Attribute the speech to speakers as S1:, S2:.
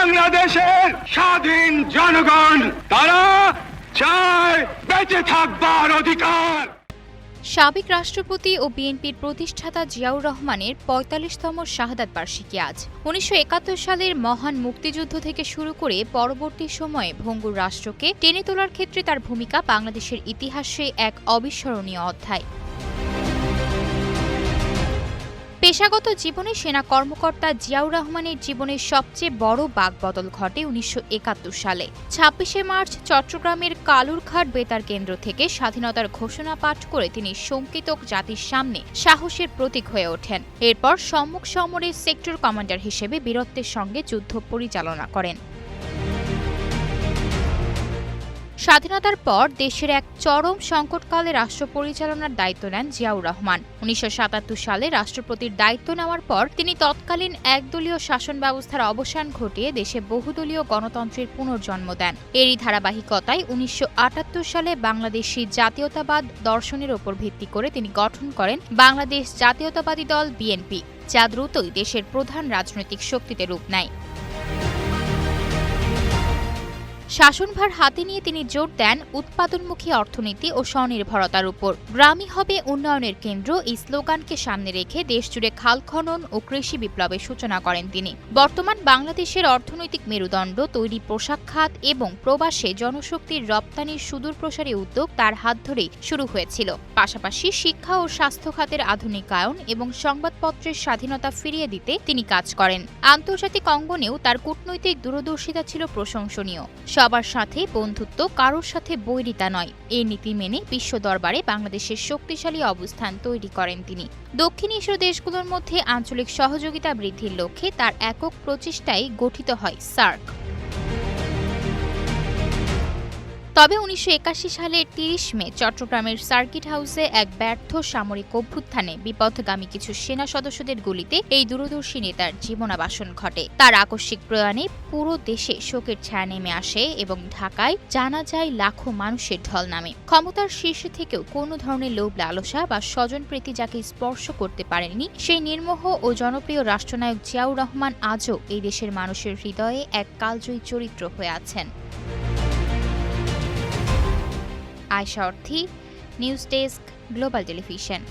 S1: বাংলাদেশের স্বাধীন জনগণ তারা চায় বেঁচে থাকবার অধিকার।
S2: সাবেক রাষ্ট্রপতি ও বিএনপির প্রতিষ্ঠাতা জিয়াউর রহমানের ৪৫তম শাহাদাত বার্ষিকী আজ। ১৯৭১ সালের মহান মুক্তিযুদ্ধ থেকে শুরু করে পরবর্তী সময়ে ভঙ্গুর রাষ্ট্রকে টেনে তোলার ক্ষেত্রে তার ভূমিকা বাংলাদেশের ইতিহাসে এক অবিস্মরণীয় অধ্যায়। পেশাগত জীবনে সেনা কর্মকর্তা জিয়াউর রহমানের জীবনের সবচেয়ে বড় বাঁকবদল ঘটে ১৯৭১ সালে। ২৬শে মার্চ চট্টগ্রামের কালুরঘাট বেতার কেন্দ্র থেকে স্বাধীনতার ঘোষণা পাঠ করে তিনি শঙ্কিত জাতির সামনে সাহসের প্রতীক হয়ে ওঠেন। এরপর সম্মুখ সমরের সেক্টর কমান্ডার হিসেবে বীরত্বের সঙ্গে যুদ্ধ পরিচালনা করেন। স্বাধীনতার পর দেশের এক চরম সংকটকালে রাষ্ট্র পরিচালনার দায়িত্ব নেন জিয়াউর রহমান। ১৯৭৭ সালে রাষ্ট্রপতির দায়িত্ব নেওয়ার পর তিনি তৎকালীন একদলীয় শাসন ব্যবস্থার অবসান ঘটিয়ে দেশে বহুদলীয় গণতন্ত্রের পুনর্জন্ম দেন। এরই ধারাবাহিকতায় ১৯৭৮ সালে বাংলাদেশি জাতীয়তাবাদ দর্শনের ওপর ভিত্তি করে তিনি গঠন করেন বাংলাদেশ জাতীয়তাবাদী দল বিএনপি, যা দ্রুতই দেশের প্রধান রাজনৈতিক শক্তিতে রূপ নেয়। শাসনভার হাতে নিয়ে তিনি জোর দেন উৎপাদনমুখী অর্থনীতি ও স্বনির্ভরতার উপর। গ্রামই হবে উন্নয়নের কেন্দ্র এই স্লোগানকে সামনে রেখে দেশজুড়ে খাল খনন ও কৃষি বিপ্লবের সূচনা করেন তিনি। বর্তমান বাংলাদেশের অর্থনৈতিক মেরুদণ্ড তৈরি পোশাক খাত এবং প্রবাসে জনশক্তির রপ্তানির সুদূরপ্রসারী উদ্যোগ তার হাত ধরেই শুরু হয়েছিল। পাশাপাশি শিক্ষা ও স্বাস্থ্য খাতের আধুনিকায়ন এবং সংবাদপত্রের স্বাধীনতা ফিরিয়ে দিতে তিনি কাজ করেন। আন্তর্জাতিক অঙ্গনেও তার কূটনৈতিক দূরদর্শিতা ছিল প্রশংসনীয়। সবার সাথে বন্ধুত্ব, কারোর সাথে বৈরিতা নয়, এই নীতি মেনে বিশ্ব দরবারে বাংলাদেশের শক্তিশালী অবস্থান তৈরি করেন তিনি। দক্ষিণ এশীয় দেশগুলোর মধ্যে আঞ্চলিক সহযোগিতা বৃদ্ধির লক্ষ্যে তার একক প্রচেষ্টায় গঠিত হয় সার্ক। তবে ১৯৮১ সালের ৩০ মে চট্টগ্রামের সার্কিট হাউসে এক ব্যর্থ সামরিক অভ্যুত্থানে বিপথগামী কিছু সেনা সদস্যদের গুলিতে এই দূরদর্শী নেতার জীবনাবাসন ঘটে। তার আকস্মিক প্রয়াণে পুরো দেশে শোকের ছায়া নেমে আসে এবং ঢাকায় জানাজায় লাখো মানুষের ঢল নামে। ক্ষমতার শীর্ষে থেকেও কোনো ধরনের লোভ লালসা বা স্বজনপ্রীতি যাকে স্পর্শ করতে পারেননি, সেই নির্মোহ ও জনপ্রিয় রাষ্ট্রনায়ক জিয়াউর রহমান আজও এই দেশের মানুষের হৃদয়ে এক কালজয়ী চরিত্র হয়ে আছেন। আয়েশা অর্থী, নিউজ ডেস্ক, গ্লোবাল টেলিভিশন।